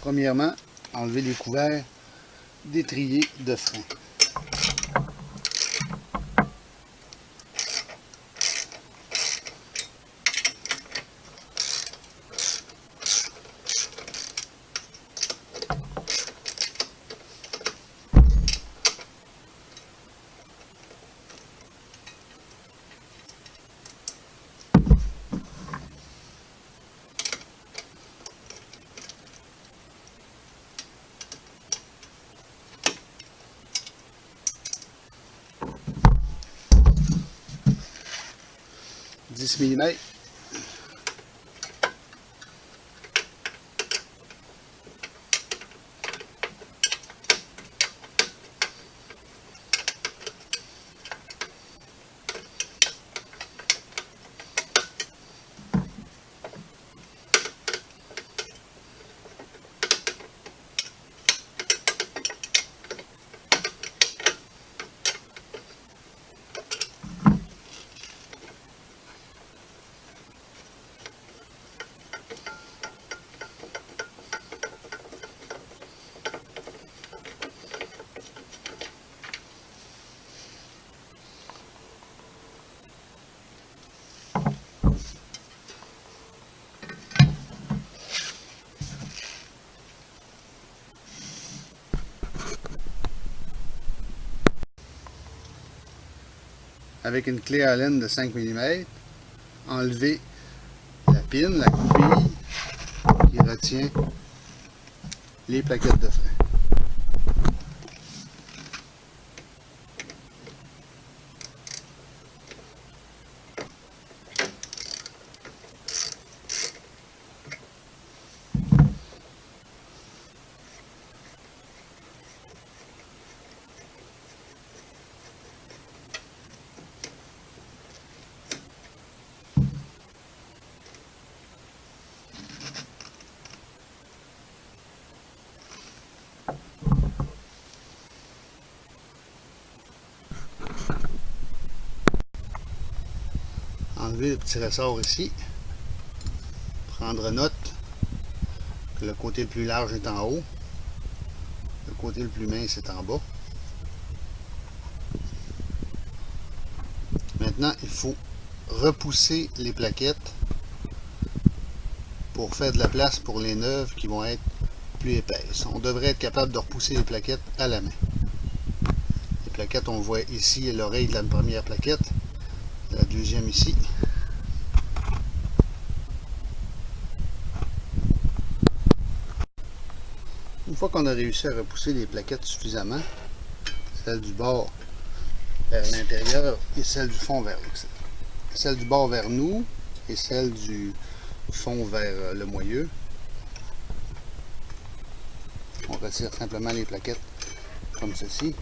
Premièrement, enlever les couverts d'étrier de frein. Mm. Avec une clé Allen de 5 mm, enlever la pine, la coupille qui retient les plaquettes de frein. Enlever le petit ressort ici, prendre note que le côté le plus large est en haut, le côté le plus mince est en bas. Maintenant, il faut repousser les plaquettes pour faire de la place pour les neuves qui vont être plus épaisses. On devrait être capable de repousser les plaquettes à la main. Les plaquettes, on voit ici l'oreille de la première plaquette, la deuxième ici. Une fois qu'on a réussi à repousser les plaquettes suffisamment, celle du bord vers l'intérieur et celle du fond vers l'extérieur. Celle du bord vers nous et celle du fond vers le moyeu. On retire simplement les plaquettes comme ceci.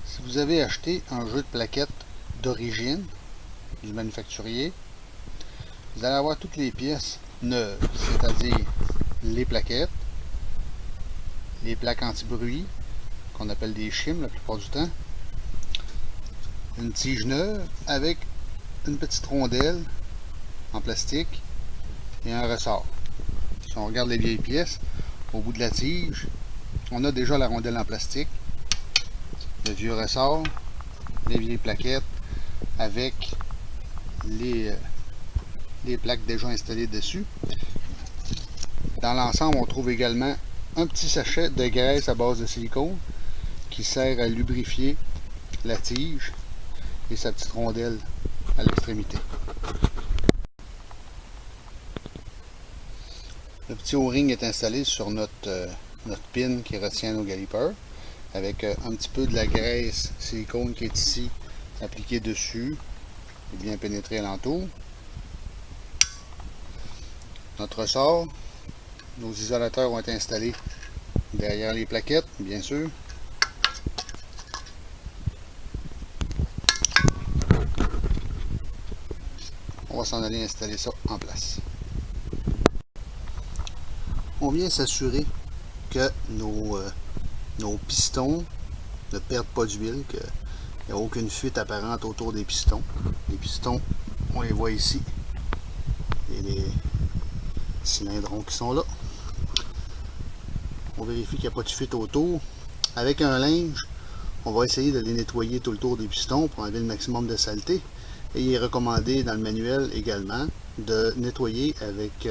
Si vous avez acheté un jeu de plaquettes d'origine du manufacturier, vous allez avoir toutes les pièces neuves, c'est-à-dire les plaquettes, les plaques anti-bruit, qu'on appelle des shims la plupart du temps, une tige neuve avec une petite rondelle en plastique et un ressort. Si on regarde les vieilles pièces, au bout de la tige, on a déjà la rondelle en plastique, le vieux ressort, les vieilles plaquettes avec les plaques déjà installées dessus. Dans l'ensemble, on trouve également un petit sachet de graisse à base de silicone qui sert à lubrifier la tige et sa petite rondelle à l'extrémité. Le petit O-ring est installé sur notre pin qui retient nos galipers, avec un petit peu de la graisse silicone qui est ici appliquée dessus et bien pénétrée alentour. Notre ressort, nos isolateurs ont été installés derrière les plaquettes, bien sûr. On va s'en aller installer ça en place. On vient s'assurer que nos pistons ne perdent pas d'huile, qu'il n'y a aucune fuite apparente autour des pistons. Les pistons, on les voit ici. Et les cylindrons qui sont là. On vérifie qu'il n'y a pas de fuite autour. Avec un linge, on va essayer de les nettoyer tout le tour des pistons pour enlever le maximum de saleté. Et il est recommandé dans le manuel également de nettoyer avec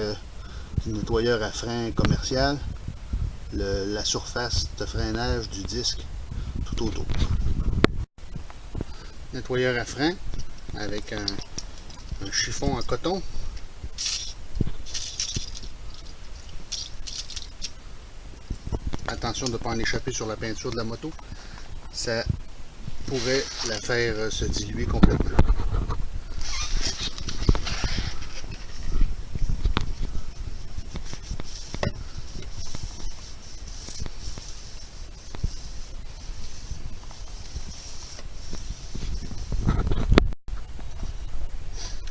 du nettoyeur à frein commercial la surface de freinage du disque tout autour. Nettoyeur à frein avec un chiffon en coton. Attention de ne pas en échapper sur la peinture de la moto, ça pourrait la faire se diluer complètement.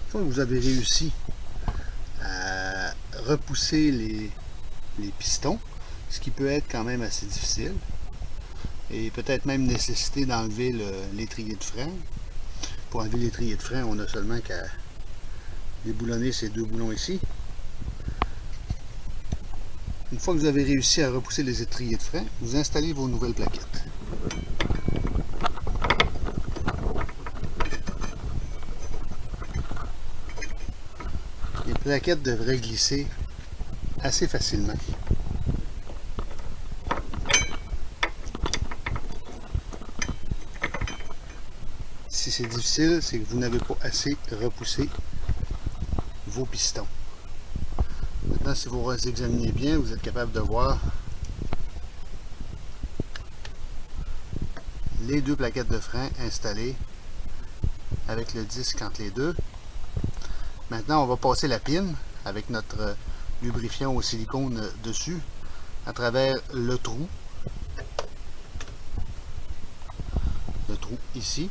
Une fois que vous avez réussi à repousser les pistons, ce qui peut être quand même assez difficile, et peut-être même nécessiter d'enlever l'étrier de frein. Pour enlever l'étrier de frein, on n'a seulement qu'à déboulonner ces deux boulons ici. Une fois que vous avez réussi à repousser les étriers de frein, vous installez vos nouvelles plaquettes. Les plaquettes devraient glisser assez facilement. Si c'est difficile, c'est que vous n'avez pas assez repoussé vos pistons. Maintenant, si vous examinez bien, vous êtes capable de voir les deux plaquettes de frein installées avec le disque entre les deux. Maintenant, on va passer la pine avec notre lubrifiant au silicone dessus à travers le trou ici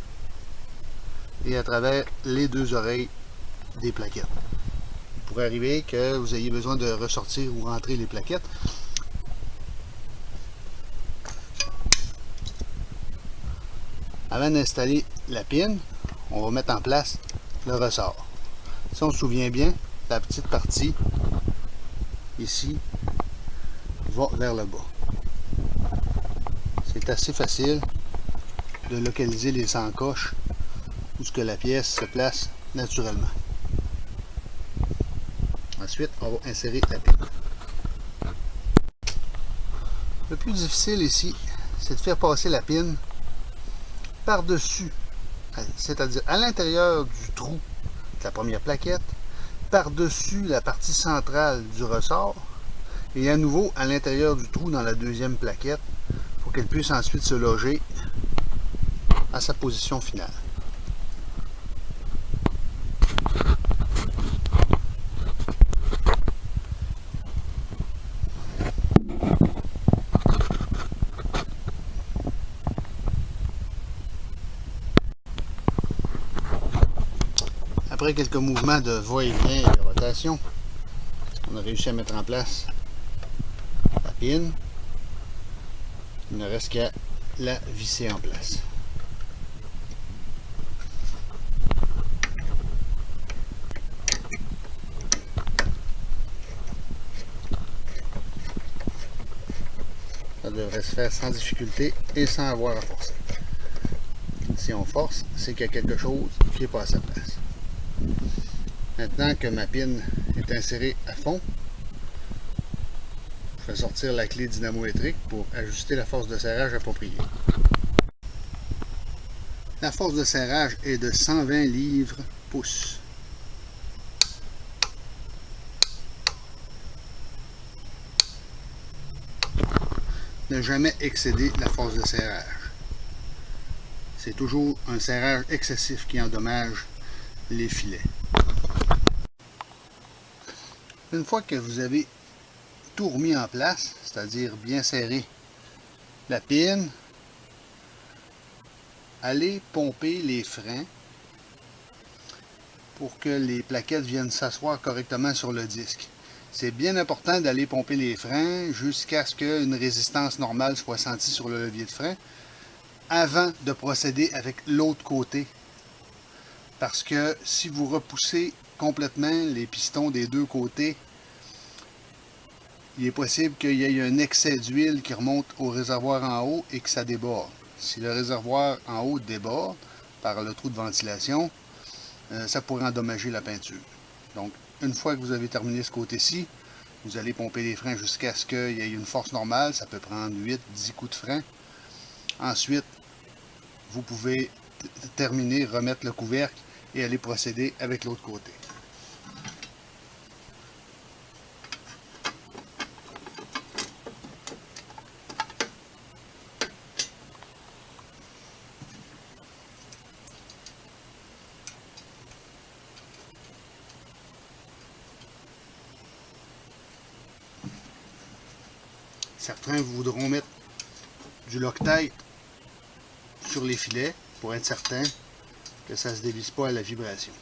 et à travers les deux oreilles des plaquettes. Il pourrait arriver que vous ayez besoin de ressortir ou rentrer les plaquettes. Avant d'installer la pine, on va mettre en place le ressort. Si on se souvient bien, la petite partie ici va vers le bas. C'est assez facile de localiser les encoches où ce que la pièce se place naturellement. Ensuite, on va insérer la pine. Le plus difficile ici, c'est de faire passer la pine par-dessus, c'est-à-dire à l'intérieur du trou de la première plaquette, par-dessus la partie centrale du ressort et à nouveau à l'intérieur du trou dans la deuxième plaquette pour qu'elle puisse ensuite se loger à sa position finale. Après quelques mouvements de va-et-vient et de rotation, on a réussi à mettre en place la pine. Il ne reste qu'à la visser en place. Ça devrait se faire sans difficulté et sans avoir à forcer. Si on force, c'est qu'il y a quelque chose qui n'est pas à sa place. Maintenant que ma pine est insérée à fond, je vais sortir la clé dynamoélectrique pour ajuster la force de serrage appropriée. La force de serrage est de 120 livres pouces. Ne jamais excéder la force de serrage. C'est toujours un serrage excessif qui endommage les filets. Une fois que vous avez tout remis en place, c'est-à-dire bien serré la pine, allez pomper les freins pour que les plaquettes viennent s'asseoir correctement sur le disque. C'est bien important d'aller pomper les freins jusqu'à ce qu'une résistance normale soit sentie sur le levier de frein avant de procéder avec l'autre côté. Parce que si vous repoussez complètement les pistons des deux côtés, il est possible qu'il y ait un excès d'huile qui remonte au réservoir en haut et que ça déborde. Si le réservoir en haut déborde par le trou de ventilation, ça pourrait endommager la peinture. Donc, une fois que vous avez terminé ce côté-ci, vous allez pomper les freins jusqu'à ce qu'il y ait une force normale. Ça peut prendre 8-10 coups de frein. Ensuite, vous pouvez terminer, remettre le couvercle et aller procéder avec l'autre côté. Certains voudront mettre du Loctite sur les filets pour être certain que ça ne se dévisse pas à la vibration.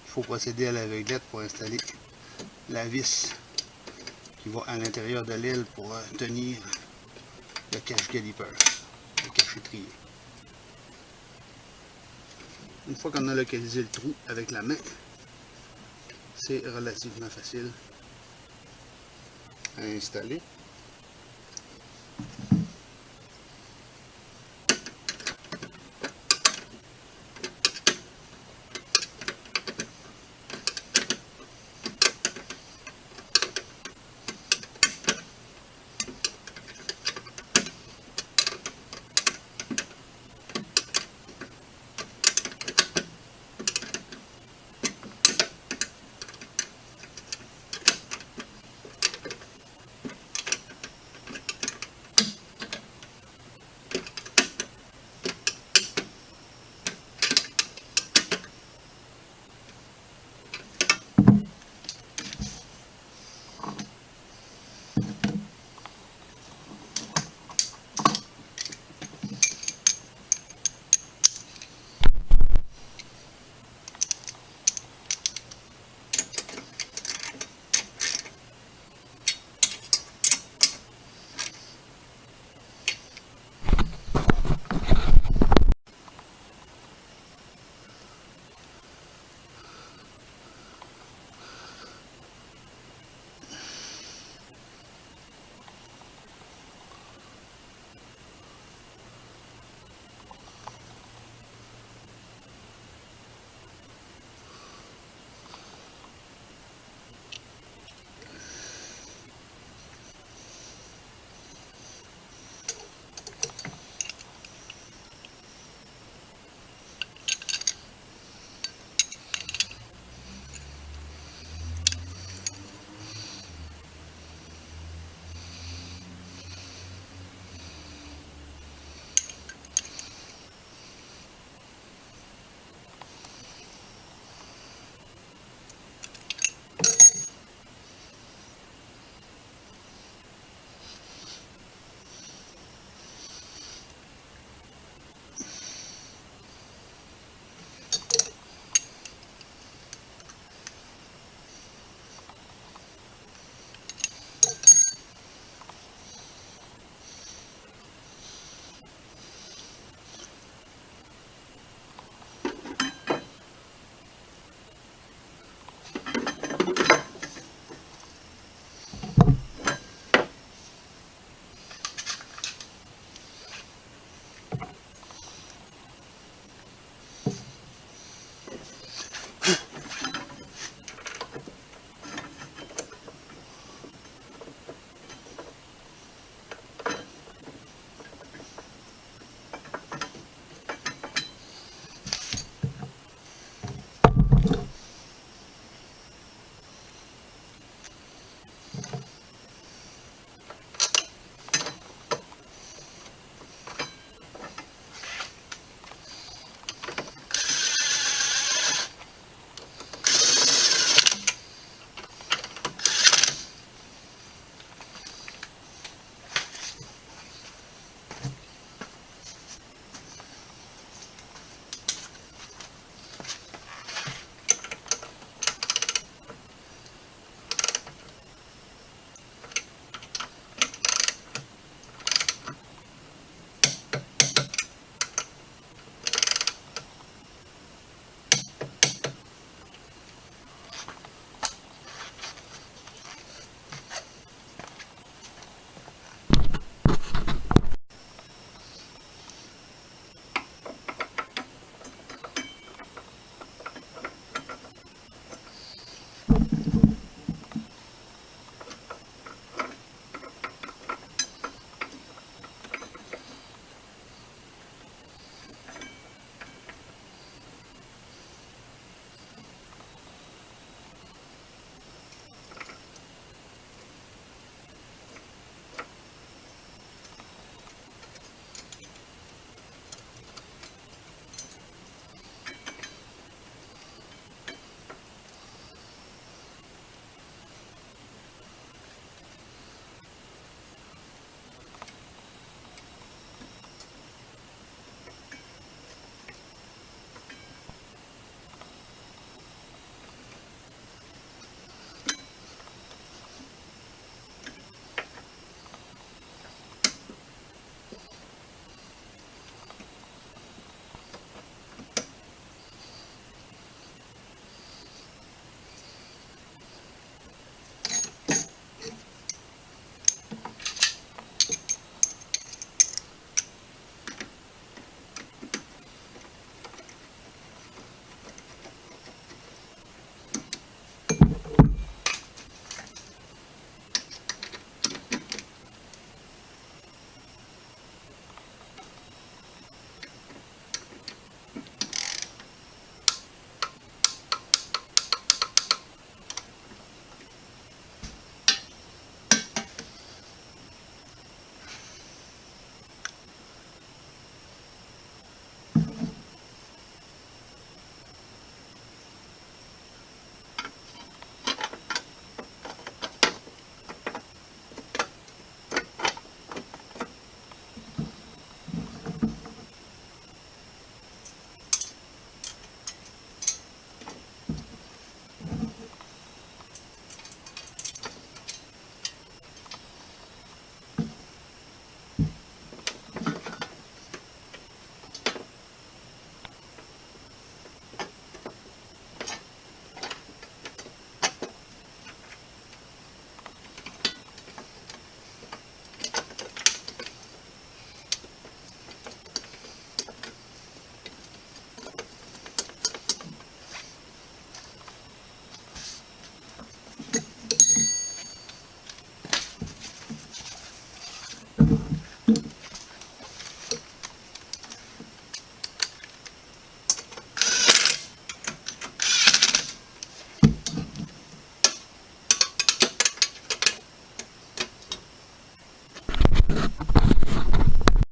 Il faut procéder à l'aveuglette pour installer la vis qui va à l'intérieur de l'aile pour tenir le cache-caliper, le cache-étrier. Une fois qu'on a localisé le trou avec la main, c'est relativement facile à installer.